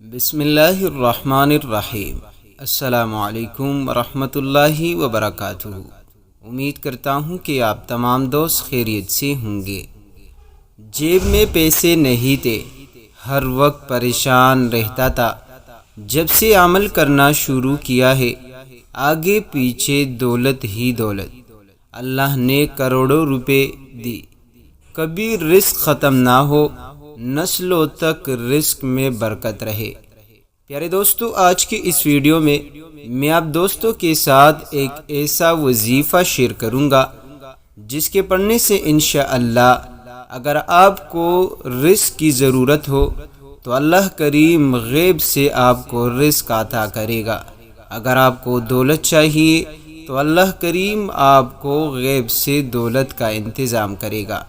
بسم اللہ الرحمن الرحیم۔ السلام علیکم ورحمۃ اللہ وبرکاتہ۔ امید کرتا ہوں کہ آپ تمام دوست خیریت سے ہوں گے۔ جیب میں پیسے نہیں تھے، ہر وقت پریشان رہتا تھا۔ جب سے عمل کرنا شروع کیا ہے، آگے پیچھے دولت ہی دولت۔ اللہ نے کروڑوں روپے دی، کبھی رزق ختم نہ ہو، نسلوں تک رزق میں برکت رہے۔ پیارے دوستو، آج کی اس ویڈیو میں آپ دوستوں کے ساتھ ایک ایسا وظیفہ شیئر کروں گا جس کے پڑھنے سے انشاءاللہ اگر آپ کو رزق کی ضرورت ہو تو اللہ کریم غیب سے آپ کو رزق عطا کرے گا۔ اگر آپ کو دولت چاہیے تو اللہ کریم آپ کو غیب سے دولت کا انتظام کرے گا۔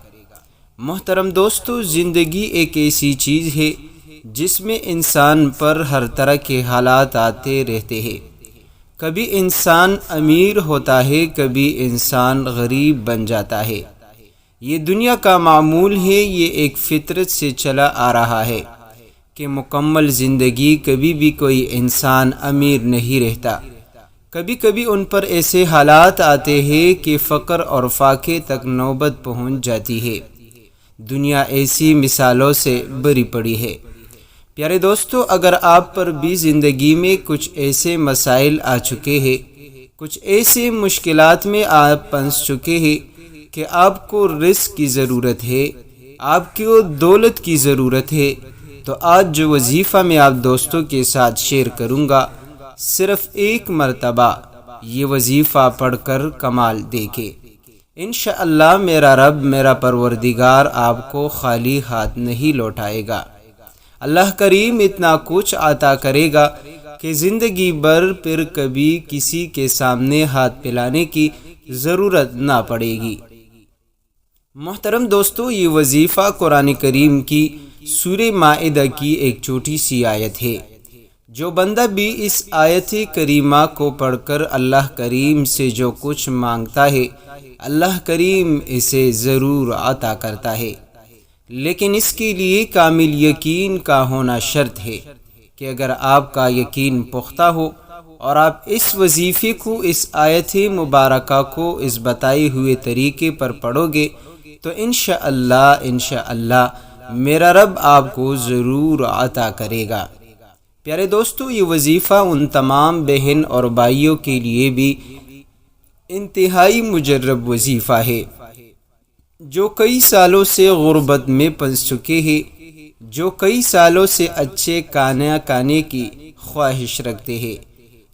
محترم دوستو، زندگی ایک ایسی چیز ہے جس میں انسان پر ہر طرح کے حالات آتے رہتے ہیں۔ کبھی انسان امیر ہوتا ہے، کبھی انسان غریب بن جاتا ہے۔ یہ دنیا کا معمول ہے، یہ ایک فطرت سے چلا آ رہا ہے کہ مکمل زندگی کبھی بھی کوئی انسان امیر نہیں رہتا۔ کبھی کبھی ان پر ایسے حالات آتے ہیں کہ فقر اور فاقے تک نوبت پہنچ جاتی ہے۔ دنیا ایسی مثالوں سے بھری پڑی ہے۔ پیارے دوستو، اگر آپ پر بھی زندگی میں کچھ ایسے مسائل آ چکے ہیں، کچھ ایسے مشکلات میں آپ پھنس چکے ہیں کہ آپ کو رزق کی ضرورت ہے، آپ کو دولت کی ضرورت ہے، تو آج جو وظیفہ میں آپ دوستوں کے ساتھ شیئر کروں گا، صرف ایک مرتبہ یہ وظیفہ پڑھ کر کمال دیکھیں۔ انشاءاللہ میرا رب، میرا پروردگار آپ کو خالی ہاتھ نہیں لوٹائے گا۔ اللہ کریم اتنا کچھ عطا کرے گا کہ زندگی بھر پھر کبھی کسی کے سامنے ہاتھ پھیلانے کی ضرورت نہ پڑے گی۔ محترم دوستو، یہ وظیفہ قرآن کریم کی سورہ مائدہ کی ایک چھوٹی سی آیت ہے۔ جو بندہ بھی اس آیت کریمہ کو پڑھ کر اللہ کریم سے جو کچھ مانگتا ہے، اللہ کریم اسے ضرور عطا کرتا ہے، لیکن اس کے لیے کامل یقین کا ہونا شرط ہے کہ اگر آپ کا یقین پختہ ہو اور آپ اس وظیفے کو، اس آیت مبارکہ کو اس بتائے ہوئے طریقے پر پڑھو گے تو انشاءاللہ میرا رب آپ کو ضرور عطا کرے گا۔ پیارے دوستو، یہ وظیفہ ان تمام بہن اور بھائیوں کے لیے بھی انتہائی مجرب وظیفہ ہے جو کئی سالوں سے غربت میں پھنس چکے ہیں، جو کئی سالوں سے اچھے کھانا کھانے کی خواہش رکھتے ہیں،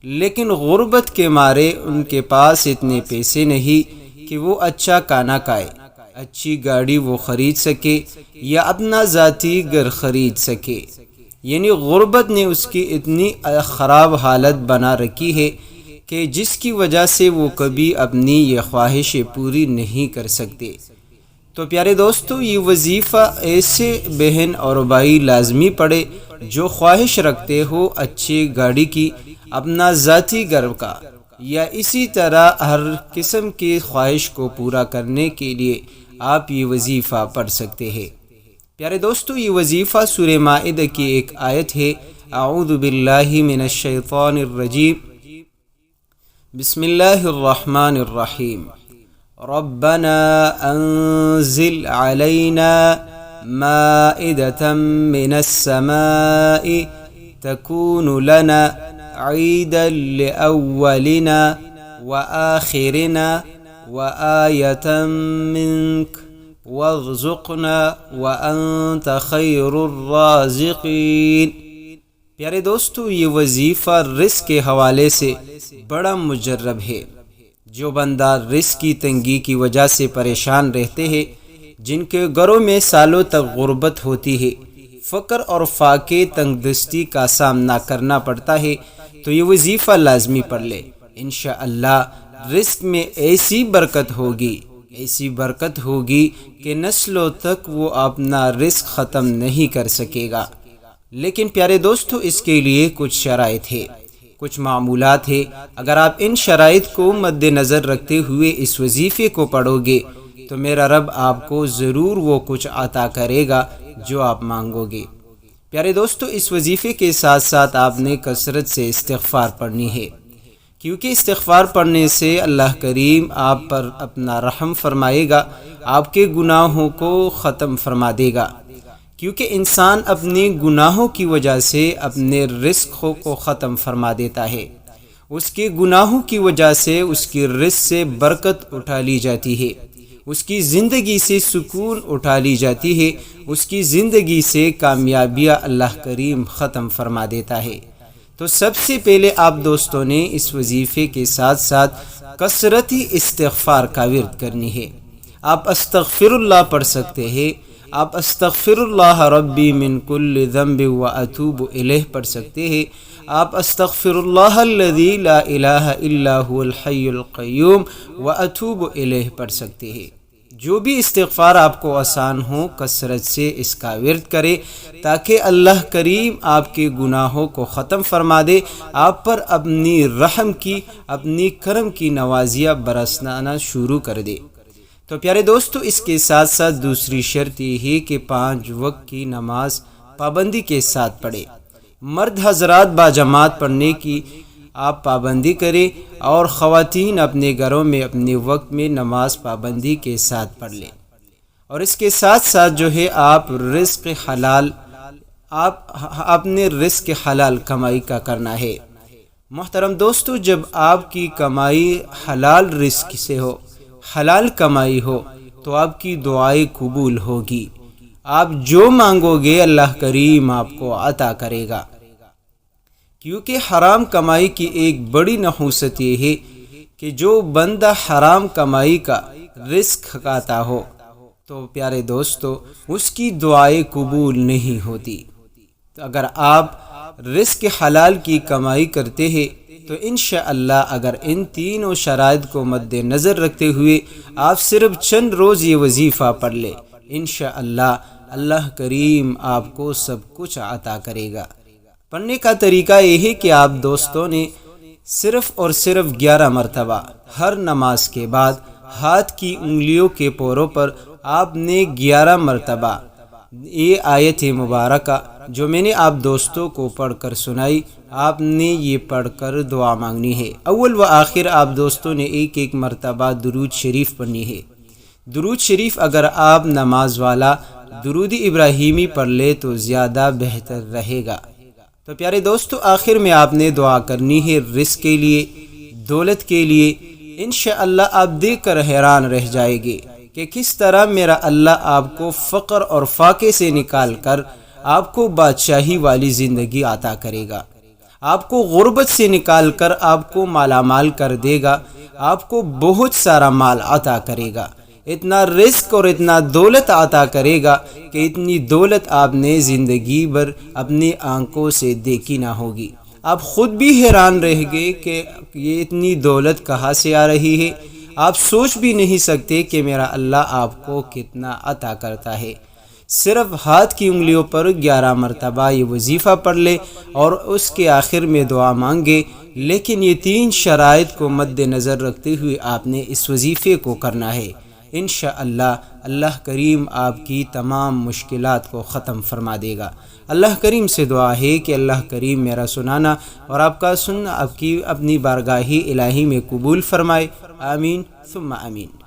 لیکن غربت کے مارے ان کے پاس اتنے پیسے نہیں کہ وہ اچھا کھانا کھائے، اچھی گاڑی وہ خرید سکے یا اپنا ذاتی گھر خرید سکے۔ یعنی غربت نے اس کی اتنی خراب حالت بنا رکھی ہے کہ جس کی وجہ سے وہ کبھی اپنی یہ خواہشیں پوری نہیں کر سکتے۔ تو پیارے دوستو، یہ وظیفہ ایسے بہن اور بھائی لازمی پڑھے جو خواہش رکھتے ہو اچھی گاڑی کی، اپنا ذاتی گھر کا، یا اسی طرح ہر قسم کی خواہش کو پورا کرنے کے لیے آپ یہ وظیفہ پڑھ سکتے ہیں۔ پیارے دوستو، یہ وظیفہ سورہ مائدہ کی ایک آیت ہے۔ اعوذ باللہ من الشیطان الرجیم، بسم اللہ الرحمن الرحیم۔ ربنا انزل علینا مائدة من السماء تكون لنا عیدا لأولنا وآخرنا وآیة منک وارزقنا وانت خیر الرازقین۔ پیارے دوستو، یہ وظیفہ رزق کے حوالے سے بڑا مجرب ہے۔ جو بندہ رزق کی تنگی کی وجہ سے پریشان رہتے ہیں، جن کے گھروں میں سالوں تک غربت ہوتی ہے، فقر اور فاقے تنگ دستی کا سامنا کرنا پڑتا ہے، تو یہ وظیفہ لازمی پڑھ لے۔ انشاءاللہ رزق میں ایسی برکت ہوگی، ایسی برکت ہوگی کہ نسلوں تک وہ اپنا رزق ختم نہیں کر سکے گا۔ لیکن پیارے دوستو، اس کے لیے کچھ شرائط ہے، کچھ معمولات ہے۔ اگر آپ ان شرائط کو مد نظر رکھتے ہوئے اس وظیفے کو پڑھو گے تو میرا رب آپ کو ضرور وہ کچھ عطا کرے گا جو آپ مانگو گے۔ پیارے دوستو، اس وظیفے کے ساتھ ساتھ آپ نے کثرت سے استغفار پڑھنی ہے، کیونکہ استغفار پڑھنے سے اللہ کریم آپ پر اپنا رحم فرمائے گا، آپ کے گناہوں کو ختم فرما دے گا، کیونکہ انسان اپنے گناہوں کی وجہ سے اپنے رزق کو ختم فرما دیتا ہے۔ اس کے گناہوں کی وجہ سے اس کی رزق سے برکت اٹھا لی جاتی ہے، اس کی زندگی سے سکون اٹھا لی جاتی ہے، اس کی زندگی سے کامیابیاں اللہ کریم ختم فرما دیتا ہے۔ تو سب سے پہلے آپ دوستوں نے اس وظیفے کے ساتھ ساتھ کثرتی استغفار کا ورد کرنی ہے۔ آپ استغفر اللہ پڑھ سکتے ہیں، آپ استغفر اللہ ربی من کل ذنب و اتوب الیہ پڑھ سکتے ہیں، آپ استغفر اللہ الذی لا الہ الا هو الحی القیوم و اتوب الیہ پڑھ سکتے ہیں۔ جو بھی استغفار آپ کو آسان ہو کثرت سے اس کا ورد کرے، تاکہ اللہ کریم آپ کے گناہوں کو ختم فرما دے، آپ پر اپنی رحم کی، اپنی کرم کی نوازیاں برسنا شروع کر دے۔ تو پیارے دوستو، اس کے ساتھ ساتھ دوسری شرط یہ ہے کہ 5 وقت کی نماز پابندی کے ساتھ پڑھے۔ مرد حضرات باجماعت پڑھنے کی آپ پابندی کریں، اور خواتین اپنے گھروں میں اپنے وقت میں نماز پابندی کے ساتھ پڑھ لیں۔ اور اس کے ساتھ ساتھ جو ہے آپ اپنے رزق حلال کمائی کا کرنا ہے۔ محترم دوستو، جب آپ کی کمائی حلال رزق سے ہو، حلال کمائی ہو، تو آپ کی دعائیں قبول ہوگی، آپ جو مانگو گے اللہ کریم آپ کو عطا کرے گا۔ کیونکہ حرام کمائی کی ایک بڑی نحوست یہ ہے کہ جو بندہ حرام کمائی کا رزق کھاتا ہو تو پیارے دوستو اس کی دعائیں قبول نہیں ہوتی۔ تو اگر آپ رزق حلال کی کمائی کرتے ہیں تو انشاءاللہ اگر ان تینوں شرائط کو مد نظر رکھتے ہوئے آپ صرف چند روز یہ وظیفہ پڑھ لیں، انشاءاللہ اللہ کریم آپ کو سب کچھ عطا کرے گا۔ پڑھنے کا طریقہ یہ ہے کہ آپ دوستوں نے صرف اور صرف 11 مرتبہ ہر نماز کے بعد ہاتھ کی انگلیوں کے پوروں پر آپ نے 11 مرتبہ یہ آیت مبارکہ جو میں نے آپ دوستوں کو پڑھ کر سنائی، آپ نے یہ پڑھ کر دعا مانگنی ہے۔ اول و آخر آپ دوستوں نے ایک مرتبہ درود شریف پڑھنی ہے۔ درود شریف اگر آپ نماز والا درود ابراہیمی پڑھ لے تو زیادہ بہتر رہے گا۔ تو پیارے دوستو، آخر میں آپ نے دعا کرنی ہے رزق کے لیے، دولت کے لیے۔ انشاءاللہ آپ دیکھ کر حیران رہ جائے گے کہ کس طرح میرا اللہ آپ کو فقر اور فاقے سے نکال کر آپ کو بادشاہی والی زندگی عطا کرے گا، آپ کو غربت سے نکال کر آپ کو مالا مال کر دے گا، آپ کو بہت سارا مال عطا کرے گا، اتنا رزق اور اتنا دولت عطا کرے گا کہ اتنی دولت آپ نے زندگی بھر اپنی آنکھوں سے دیکھی نہ ہوگی۔ آپ خود بھی حیران رہ گئے کہ یہ اتنی دولت کہاں سے آ رہی ہے، آپ سوچ بھی نہیں سکتے کہ میرا اللہ آپ کو کتنا عطا کرتا ہے۔ صرف ہاتھ کی انگلیوں پر 11 مرتبہ یہ وظیفہ پڑھ لے اور اس کے آخر میں دعا مانگے، لیکن یہ 3 شرائط کو مد نظر رکھتے ہوئے آپ نے اس وظیفے کو کرنا ہے۔ انشاءاللہ اللہ کریم آپ کی تمام مشکلات کو ختم فرما دے گا۔ اللہ کریم سے دعا ہے کہ اللہ کریم میرا سنانا اور آپ کا سننا آپ کی اپنی بارگاہ الہی میں قبول فرمائے۔ آمین ثم آمین۔